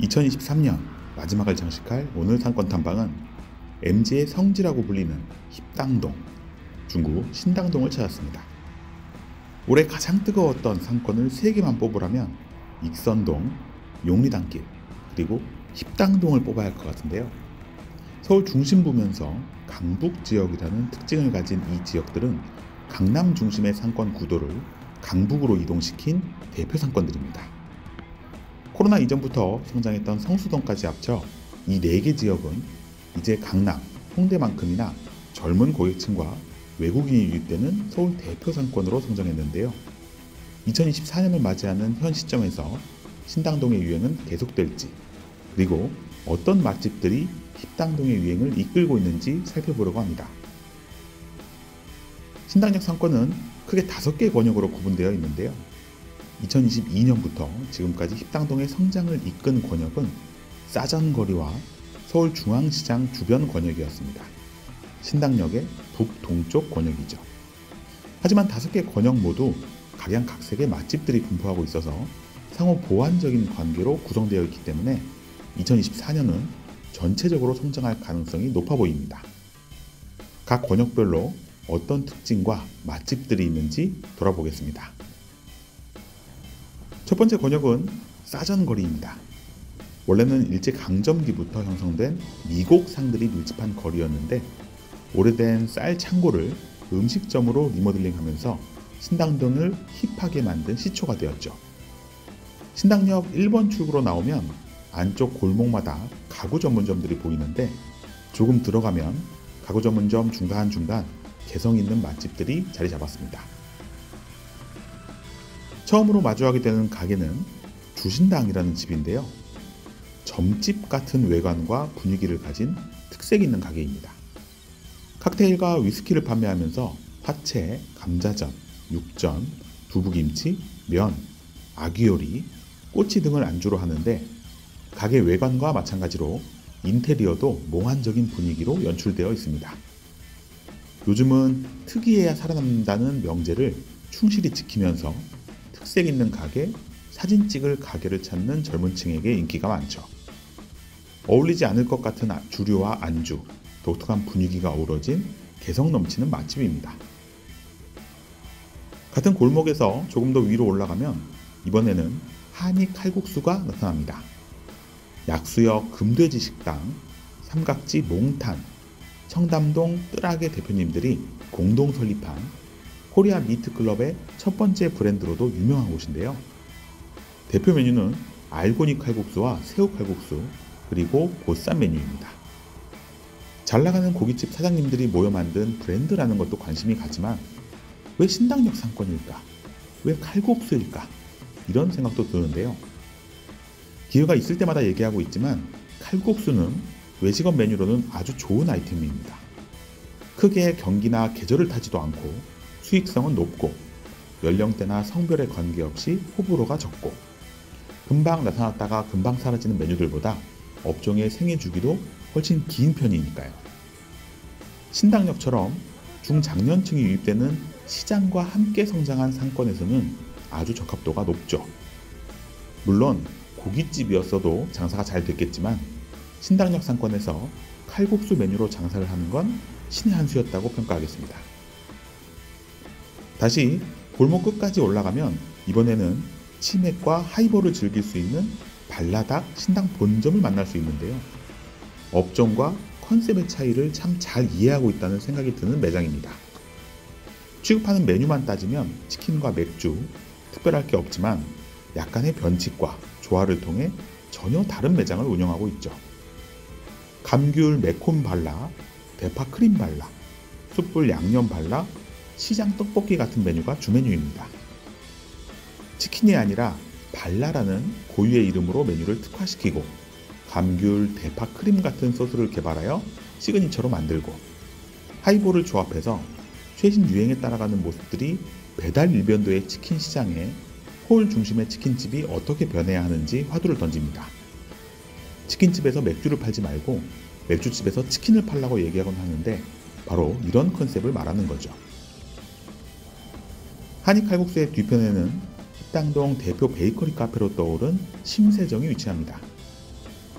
2023년 마지막을 장식할 오늘 상권 탐방은 MG의 성지라고 불리는 힙당동, 중구 신당동을 찾았습니다. 올해 가장 뜨거웠던 상권을 3개만 뽑으라면 익선동, 용리단길, 그리고 힙당동을 뽑아야 할 것 같은데요. 서울 중심부면서 강북 지역이라는 특징을 가진 이 지역들은 강남 중심의 상권 구도를 강북으로 이동시킨 대표 상권들입니다. 코로나 이전부터 성장했던 성수동까지 합쳐 이 4개 지역은 이제 강남, 홍대만큼이나 젊은 고객층과 외국인이 유입되는 서울 대표 상권으로 성장했는데요. 2024년을 맞이하는 현 시점에서 신당동의 유행은 계속될지, 그리고 어떤 맛집들이 힙당동의 유행을 이끌고 있는지 살펴보려고 합니다. 신당역 상권은 크게 5개 권역으로 구분되어 있는데요. 2022년부터 지금까지 힙당동의 성장을 이끈 권역은 싸전거리와 서울중앙시장 주변 권역이었습니다. 신당역의 북동쪽 권역이죠. 하지만 5개 권역 모두 각양각색의 맛집들이 분포하고 있어서 상호 보완적인 관계로 구성되어 있기 때문에 2024년은 전체적으로 성장할 가능성이 높아 보입니다. 각 권역별로 어떤 특징과 맛집들이 있는지 돌아보겠습니다. 첫 번째 권역은 싸전거리입니다. 원래는 일제강점기부터 형성된 미곡상들이 밀집한 거리였는데 오래된 쌀 창고를 음식점으로 리모델링하면서 신당동을 힙하게 만든 시초가 되었죠. 신당역 1번 출구로 나오면 안쪽 골목마다 가구 전문점들이 보이는데 조금 들어가면 가구 전문점 중간중간 개성 있는 맛집들이 자리 잡았습니다. 처음으로 마주하게 되는 가게는 주신당이라는 집인데요. 점집 같은 외관과 분위기를 가진 특색 있는 가게입니다. 칵테일과 위스키를 판매하면서 화채, 감자전, 육전, 두부김치, 면, 아귀요리, 꼬치 등을 안주로 하는데 가게 외관과 마찬가지로 인테리어도 몽환적인 분위기로 연출되어 있습니다. 요즘은 특이해야 살아남는다는 명제를 충실히 지키면서 특색 있는 가게, 사진 찍을 가게를 찾는 젊은 층에게 인기가 많죠. 어울리지 않을 것 같은 주류와 안주, 독특한 분위기가 어우러진 개성 넘치는 맛집입니다. 같은 골목에서 조금 더 위로 올라가면 이번에는 한이 칼국수가 나타납니다. 약수역 금돼지 식당, 삼각지 몽탄, 청담동 뜰하게 대표님들이 공동 설립한 코리아 미트클럽의 첫 번째 브랜드로도 유명한 곳인데요. 대표 메뉴는 알고니 칼국수와 새우 칼국수, 그리고 보쌈 메뉴입니다. 잘 나가는 고깃집 사장님들이 모여 만든 브랜드라는 것도 관심이 가지만 왜 신당역 상권일까? 왜 칼국수일까? 이런 생각도 드는데요. 기회가 있을 때마다 얘기하고 있지만 칼국수는 외식업 메뉴로는 아주 좋은 아이템입니다. 크게 경기나 계절을 타지도 않고 수익성은 높고 연령대나 성별에 관계없이 호불호가 적고 금방 나타났다가 금방 사라지는 메뉴들보다 업종의 생애 주기도 훨씬 긴 편이니까요. 신당역처럼 중장년층이 유입되는 시장과 함께 성장한 상권에서는 아주 적합도가 높죠. 물론 고깃집이었어도 장사가 잘 됐겠지만 신당역 상권에서 칼국수 메뉴로 장사를 하는 건 신의 한 수였다고 평가하겠습니다. 다시 골목 끝까지 올라가면 이번에는 치맥과 하이볼을 즐길 수 있는 발라닥 신당 본점을 만날 수 있는데요. 업종과 컨셉의 차이를 참 잘 이해하고 있다는 생각이 드는 매장입니다. 취급하는 메뉴만 따지면 치킨과 맥주, 특별할 게 없지만 약간의 변칙과 조화를 통해 전혀 다른 매장을 운영하고 있죠. 감귤 매콤 발라, 대파 크림 발라, 숯불 양념 발라, 시장 떡볶이 같은 메뉴가 주 메뉴입니다. 치킨이 아니라 발라라는 고유의 이름으로 메뉴를 특화시키고 감귤, 대파 크림 같은 소스를 개발하여 시그니처로 만들고 하이볼을 조합해서 최신 유행에 따라가는 모습들이 배달 일변도의 치킨 시장에 홀 중심의 치킨집이 어떻게 변해야 하는지 화두를 던집니다. 치킨집에서 맥주를 팔지 말고 맥주집에서 치킨을 팔라고 얘기하곤 하는데 바로 이런 컨셉을 말하는 거죠. 한이 칼국수의 뒤편에는 힙당동 대표 베이커리 카페로 떠오른 심세정이 위치합니다.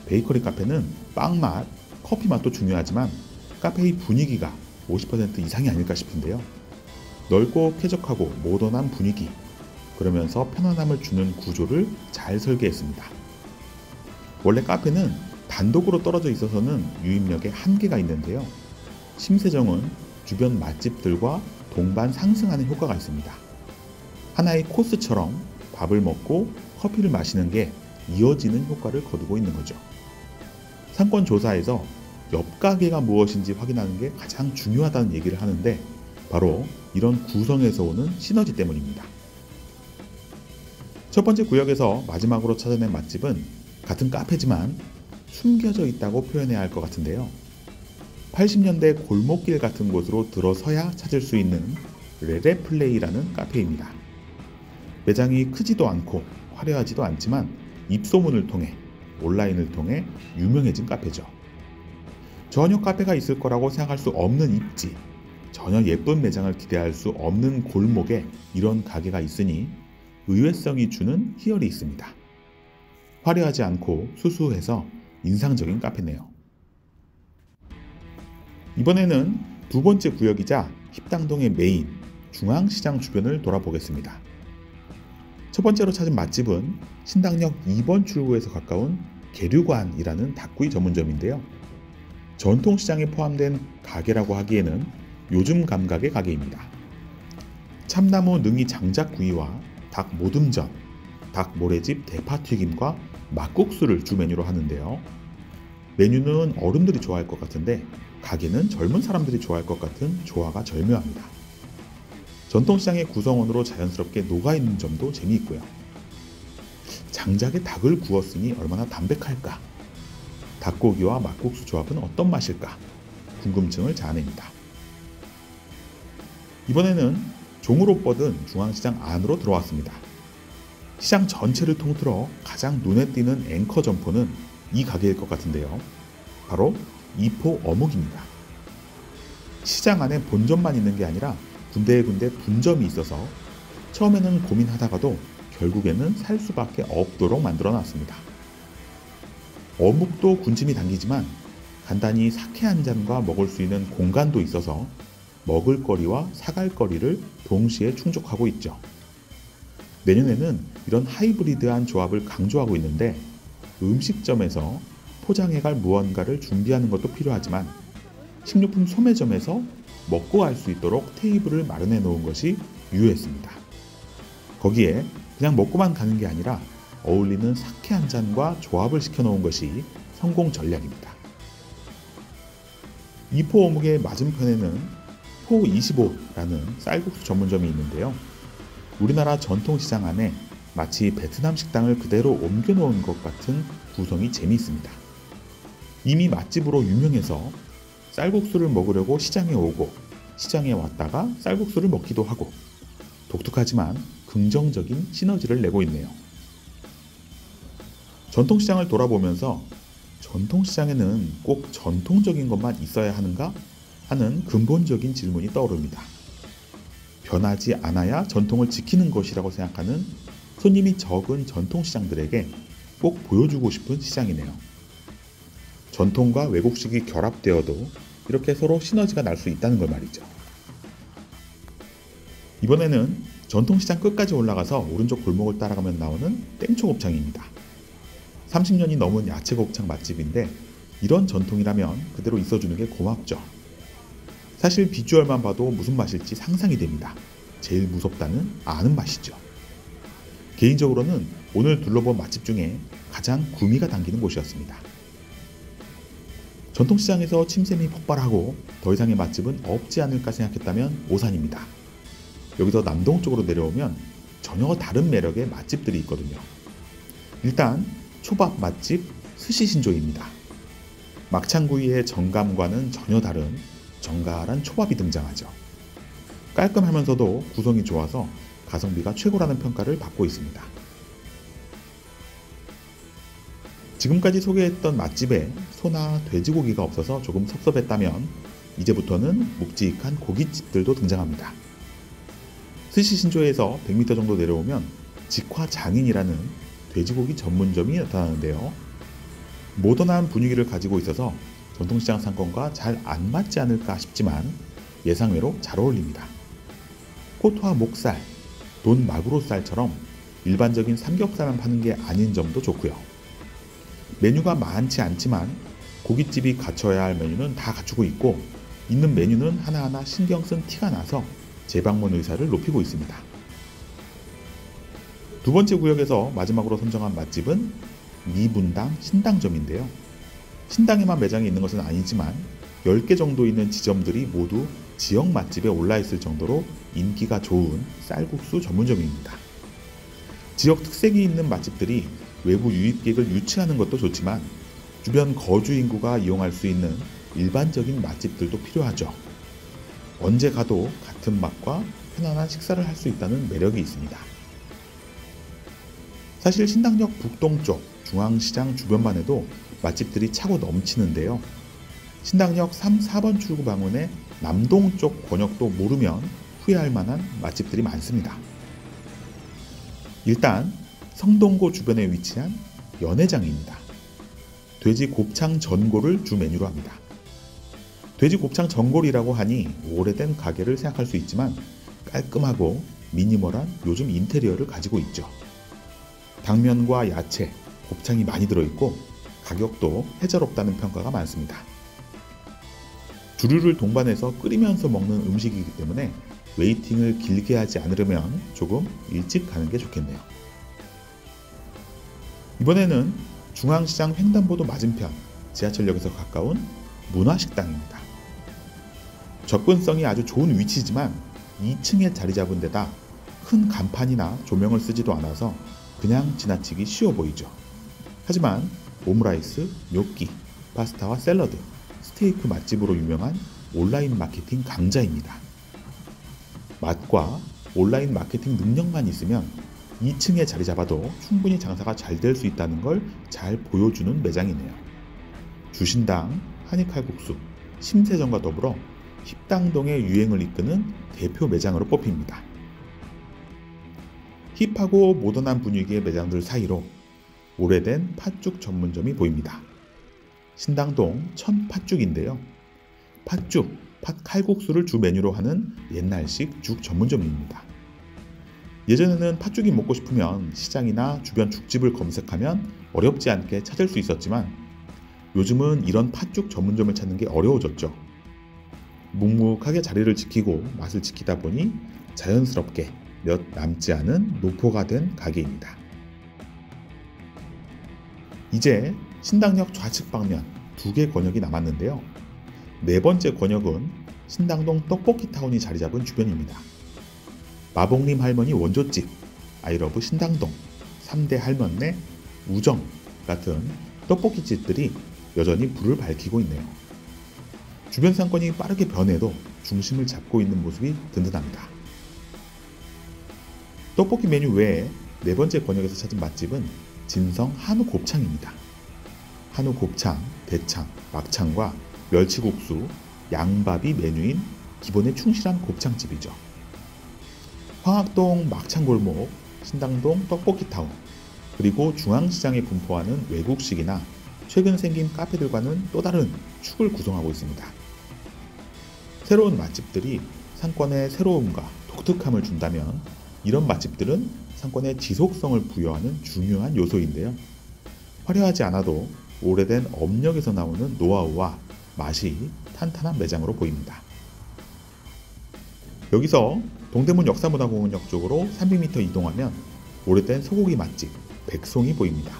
베이커리 카페는 빵 맛, 커피 맛도 중요하지만 카페의 분위기가 50% 이상이 아닐까 싶은데요. 넓고 쾌적하고 모던한 분위기, 그러면서 편안함을 주는 구조를 잘 설계했습니다. 원래 카페는 단독으로 떨어져 있어서는 유입력에 한계가 있는데요. 심세정은 주변 맛집들과 동반 상승하는 효과가 있습니다. 하나의 코스처럼 밥을 먹고 커피를 마시는 게 이어지는 효과를 거두고 있는 거죠. 상권 조사에서 옆 가게가 무엇인지 확인하는 게 가장 중요하다는 얘기를 하는데 바로 이런 구성에서 오는 시너지 때문입니다. 첫 번째 구역에서 마지막으로 찾아낸 맛집은 같은 카페지만 숨겨져 있다고 표현해야 할 것 같은데요. 80년대 골목길 같은 곳으로 들어서야 찾을 수 있는 레레플레이라는 카페입니다. 매장이 크지도 않고 화려하지도 않지만 입소문을 통해 온라인을 통해 유명해진 카페죠. 전혀 카페가 있을 거라고 생각할 수 없는 입지, 전혀 예쁜 매장을 기대할 수 없는 골목에 이런 가게가 있으니 의외성이 주는 희열이 있습니다. 화려하지 않고 수수해서 인상적인 카페네요. 이번에는 두 번째 구역이자 힙당동의 메인 중앙시장 주변을 돌아보겠습니다. 첫 번째로 찾은 맛집은 신당역 2번 출구에서 가까운 계류관이라는 닭구이 전문점인데요. 전통시장에 포함된 가게라고 하기에는 요즘 감각의 가게입니다. 참나무 능이 장작구이와 닭 모듬전, 닭 모래집 대파튀김과 막국수를 주 메뉴로 하는데요. 메뉴는 어른들이 좋아할 것 같은데 가게는 젊은 사람들이 좋아할 것 같은 조화가 절묘합니다. 전통시장의 구성원으로 자연스럽게 녹아있는 점도 재미있고요. 장작에 닭을 구웠으니 얼마나 담백할까? 닭고기와 막국수 조합은 어떤 맛일까? 궁금증을 자아냅니다. 이번에는 종으로 뻗은 중앙시장 안으로 들어왔습니다. 시장 전체를 통틀어 가장 눈에 띄는 앵커 점포는 이 가게일 것 같은데요. 바로 이포 어묵입니다. 시장 안에 본점만 있는 게 아니라 군데군데 분점이 있어서 처음에는 고민하다가도 결국에는 살 수밖에 없도록 만들어 놨습니다. 어묵도 군침이 당기지만 간단히 사케 한 잔과 먹을 수 있는 공간도 있어서 먹을거리와 사갈거리를 동시에 충족하고 있죠. 내년에는 이런 하이브리드한 조합을 강조하고 있는데 음식점에서 포장해갈 무언가를 준비하는 것도 필요하지만 식료품 소매점에서 먹고 갈 수 있도록 테이블을 마련해 놓은 것이 유효했습니다. 거기에 그냥 먹고만 가는 게 아니라 어울리는 사케 한 잔과 조합을 시켜 놓은 것이 성공 전략입니다. 이포 어묵의 맞은편에는 포25라는 쌀국수 전문점이 있는데요. 우리나라 전통시장 안에 마치 베트남 식당을 그대로 옮겨놓은 것 같은 구성이 재미있습니다. 이미 맛집으로 유명해서 쌀국수를 먹으려고 시장에 오고 시장에 왔다가 쌀국수를 먹기도 하고 독특하지만 긍정적인 시너지를 내고 있네요. 전통시장을 돌아보면서 전통시장에는 꼭 전통적인 것만 있어야 하는가 하는 근본적인 질문이 떠오릅니다. 변하지 않아야 전통을 지키는 것이라고 생각하는 손님이 적은 전통시장들에게 꼭 보여주고 싶은 시장이네요. 전통과 외국식이 결합되어도 이렇게 서로 시너지가 날 수 있다는 걸 말이죠. 이번에는 전통시장 끝까지 올라가서 오른쪽 골목을 따라가면 나오는 땡초곱창입니다. 30년이 넘은 야채곱창 맛집인데 이런 전통이라면 그대로 있어주는 게 고맙죠. 사실 비주얼만 봐도 무슨 맛일지 상상이 됩니다. 제일 무섭다는 아는 맛이죠. 개인적으로는 오늘 둘러본 맛집 중에 가장 구미가 당기는 곳이었습니다. 전통시장에서 침샘이 폭발하고 더 이상의 맛집은 없지 않을까 생각했다면 오산입니다. 여기서 남동 쪽으로 내려오면 전혀 다른 매력의 맛집들이 있거든요. 일단 초밥 맛집 스시신조입니다. 막창구이의 정감과는 전혀 다른 정갈한 초밥이 등장하죠. 깔끔하면서도 구성이 좋아서 가성비가 최고라는 평가를 받고 있습니다. 지금까지 소개했던 맛집에 소나 돼지고기가 없어서 조금 섭섭했다면 이제부터는 묵직한 고깃집들도 등장합니다. 스시신조에서 100m 정도 내려오면 직화장인이라는 돼지고기 전문점이 나타나는데요. 모던한 분위기를 가지고 있어서 전통시장 상권과 잘 안 맞지 않을까 싶지만 예상외로 잘 어울립니다. 코토와 목살, 돈 마구로살처럼 일반적인 삼겹살만 파는 게 아닌 점도 좋고요. 메뉴가 많지 않지만 고깃집이 갖춰야 할 메뉴는 다 갖추고 있고 있는 메뉴는 하나하나 신경 쓴 티가 나서 재방문 의사를 높이고 있습니다. 두 번째 구역에서 마지막으로 선정한 맛집은 미분당 신당점인데요. 신당에만 매장이 있는 것은 아니지만 10개 정도 있는 지점들이 모두 지역 맛집에 올라있을 정도로 인기가 좋은 쌀국수 전문점입니다. 지역 특색이 있는 맛집들이 외부 유입객을 유치하는 것도 좋지만 주변 거주 인구가 이용할 수 있는 일반적인 맛집들도 필요하죠. 언제 가도 같은 맛과 편안한 식사를 할 수 있다는 매력이 있습니다. 사실 신당역 북동쪽 중앙시장 주변만 해도 맛집들이 차고 넘치는데요. 신당역 3, 4번 출구 방면의 남동 쪽 권역도 모르면 후회할 만한 맛집들이 많습니다. 일단 성동고 주변에 위치한 연회장입니다. 돼지 곱창 전골을 주 메뉴로 합니다. 돼지 곱창 전골이라고 하니 오래된 가게를 생각할 수 있지만 깔끔하고 미니멀한 요즘 인테리어를 가지고 있죠. 당면과 야채, 곱창이 많이 들어있고 가격도 해저롭다는 평가가 많습니다. 주류를 동반해서 끓이면서 먹는 음식이기 때문에 웨이팅을 길게 하지 않으려면 조금 일찍 가는 게 좋겠네요. 이번에는 중앙시장 횡단보도 맞은편 지하철역에서 가까운 문화식당입니다. 접근성이 아주 좋은 위치지만 2층에 자리 잡은 데다 큰 간판이나 조명을 쓰지도 않아서 그냥 지나치기 쉬워 보이죠. 하지만 오므라이스, 뇨끼, 파스타와 샐러드, 스테이크 맛집으로 유명한 온라인 마케팅 강자입니다. 맛과 온라인 마케팅 능력만 있으면 2층에 자리 잡아도 충분히 장사가 잘 될 수 있다는 걸 잘 보여주는 매장이네요. 주신당, 한익칼국수, 심세정과 더불어 힙당동의 유행을 이끄는 대표 매장으로 뽑힙니다. 힙하고 모던한 분위기의 매장들 사이로 오래된 팥죽 전문점이 보입니다. 신당동 천팥죽인데요. 팥죽, 팥칼국수를 주 메뉴로 하는 옛날식 죽 전문점입니다. 예전에는 팥죽이 먹고 싶으면 시장이나 주변 죽집을 검색하면 어렵지 않게 찾을 수 있었지만 요즘은 이런 팥죽 전문점을 찾는 게 어려워졌죠. 묵묵하게 자리를 지키고 맛을 지키다 보니 자연스럽게 몇 남지 않은 노포가 된 가게입니다. 이제 신당역 좌측 방면 2개 권역이 남았는데요. 네 번째 권역은 신당동 떡볶이타운이 자리 잡은 주변입니다. 마봉님 할머니 원조집, 아이러브 신당동, 3대 할멈네, 우정 같은 떡볶이집들이 여전히 불을 밝히고 있네요. 주변 상권이 빠르게 변해도 중심을 잡고 있는 모습이 든든합니다. 떡볶이 메뉴 외에 네 번째 권역에서 찾은 맛집은 진성 한우 곱창입니다. 한우 곱창, 대창, 막창과 멸치국수, 양밥이 메뉴인 기본에 충실한 곱창집이죠. 황학동 막창골목, 신당동 떡볶이타운, 그리고 중앙시장에 분포하는 외국식이나 최근 생긴 카페들과는 또 다른 축을 구성하고 있습니다. 새로운 맛집들이 상권에 새로움과 독특함을 준다면 이런 맛집들은 상권의 지속성을 부여하는 중요한 요소인데요. 화려하지 않아도 오래된 업력에서 나오는 노하우와 맛이 탄탄한 매장으로 보입니다. 여기서 동대문 역사문화공원역 쪽으로 300m 이동하면 오래된 소고기 맛집 백송이 보입니다.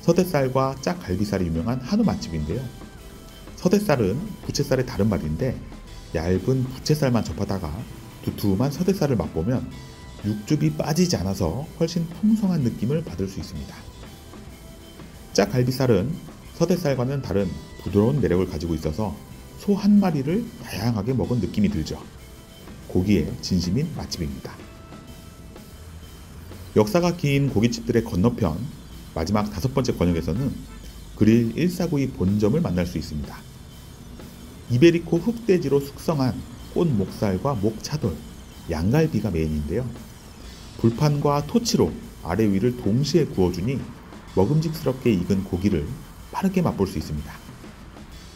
서대살과 짝갈비살이 유명한 한우 맛집인데요. 서대살은 부채살의 다른 말인데 얇은 부채살만 접하다가 두툼한 서대살을 맛보면 육즙이 빠지지 않아서 훨씬 풍성한 느낌을 받을 수 있습니다. 짝갈비살은 서대살과는 다른 부드러운 매력을 가지고 있어서 소 한 마리를 다양하게 먹은 느낌이 들죠. 고기에 진심인 맛집입니다. 역사가 긴 고깃집들의 건너편 마지막 5번째 권역에서는 그릴 1492 본점을 만날 수 있습니다. 이베리코 흑돼지로 숙성한 꽃 목살과 목차돌, 양갈비가 메인인데요. 불판과 토치로 아래 위를 동시에 구워주니 먹음직스럽게 익은 고기를 빠르게 맛볼 수 있습니다.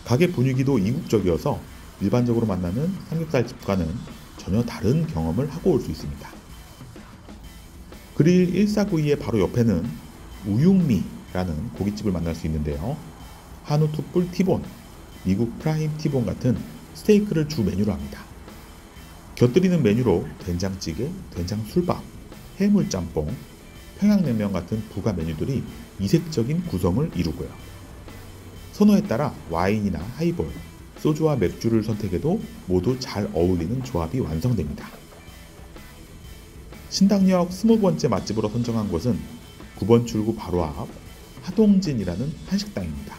가게 분위기도 이국적이어서 일반적으로 만나는 삼겹살집과는 전혀 다른 경험을 하고 올 수 있습니다. 그릴 1492의 바로 옆에는 우육미라는 고깃집을 만날 수 있는데요. 한우 투뿔 티본, 미국 프라임 티본 같은 스테이크를 주 메뉴로 합니다. 곁들이는 메뉴로 된장찌개, 된장술밥, 해물짬뽕, 평양냉면 같은 부가 메뉴들이 이색적인 구성을 이루고요. 선호에 따라 와인이나 하이볼, 소주와 맥주를 선택해도 모두 잘 어울리는 조합이 완성됩니다. 신당역 20번째 맛집으로 선정한 곳은 9번 출구 바로 앞 하동진이라는 한식당입니다.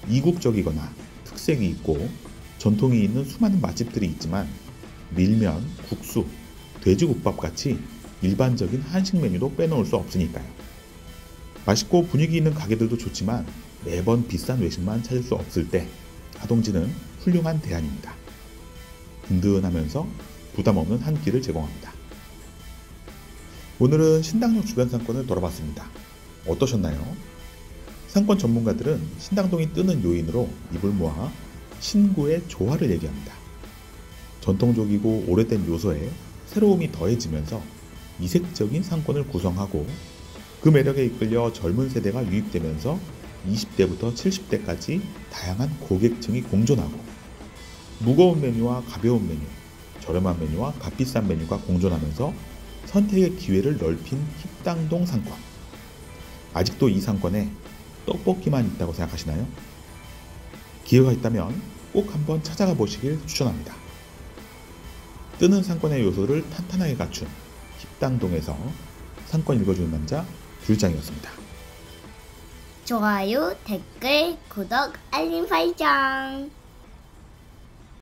이국적이거나 특색이 있고 전통이 있는 수많은 맛집들이 있지만 밀면, 국수, 돼지국밥 같이 일반적인 한식 메뉴도 빼놓을 수 없으니까요. 맛있고 분위기 있는 가게들도 좋지만 매번 비싼 외식만 찾을 수 없을 때 하동진은 훌륭한 대안입니다. 든든하면서 부담 없는 한 끼를 제공합니다. 오늘은 신당역 주변 상권을 돌아봤습니다. 어떠셨나요? 상권 전문가들은 신당동이 뜨는 요인으로 입을 모아 신구의 조화를 얘기합니다. 전통적이고 오래된 요소에 새로움이 더해지면서 이색적인 상권을 구성하고 그 매력에 이끌려 젊은 세대가 유입되면서 20대부터 70대까지 다양한 고객층이 공존하고 무거운 메뉴와 가벼운 메뉴, 저렴한 메뉴와 값비싼 메뉴가 공존하면서 선택의 기회를 넓힌 힙당동 상권. 아직도 이 상권에 떡볶이만 있다고 생각하시나요? 기회가 있다면 꼭 한번 찾아가 보시길 추천합니다. 뜨는 상권의 요소를 탄탄하게 갖춘 힙당동에서 상권 읽어주는 남자 귤장이었습니다. 좋아요, 댓글, 구독, 알림 설정.